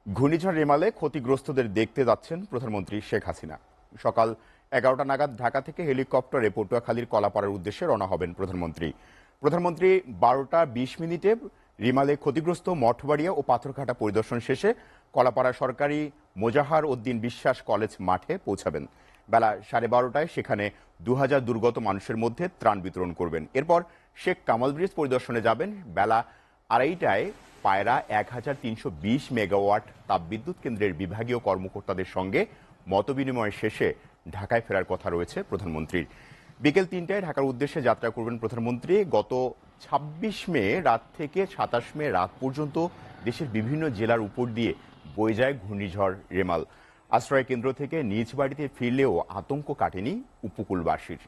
ঘূর্ণিঝড় রেমালে ক্ষতিগ্রস্তদের দেখতে যাচ্ছেন প্রধানমন্ত্রী শেখ হাসিনা। সকাল 11টা নাগাদ ঢাকা থেকে হেলিকপ্টারে পটুয়াখালীর কলাপাড়ার উদ্দেশ্যে রওনা হবেন প্রধানমন্ত্রী। 12টা 20 মিনিটে রিমালে ক্ষতিগ্রস্ত মঠবাড়িয়া ও পাথরঘাটা পরিদর্শন শেষে কলাপাড়া সরকারি মোজাহার উদ্দিন বিশ্বাস কলেজ মাঠে পৌঁছাবেন। বেলা 12:30টায় সেখানে 2000 দুর্গত মানুষের মধ্যে ত্রাণ বিতরণ করবেন। এরপর শেখ কামাল ব্রিজ পরিদর্শনে যাবেন। বেলা 2:30টায় পায়রা 1320 মেগাওয়াট তাপবিদ্যুৎ কেন্দ্রের বিভাগীয় কর্মকর্তাদের সঙ্গে মতবিনিময় শেষে ঢাকায় ফেরার কথা রয়েছে প্রধানমন্ত্রীর। বিকেল 3টায় ঢাকার উদ্দেশ্যে যাত্রা করবেন প্রধানমন্ত্রী। গত 26 মে রাত থেকে 27 মে রাত পর্যন্ত দেশের বিভিন্ন জেলার উপর দিয়ে বয়ে যায় ঘূর্ণিঝড় রেমাল। আশ্রয় কেন্দ্র থেকে নিজ বাড়িতে ফিরলেও আতঙ্ক কাটেনি উপকূলবাসীর।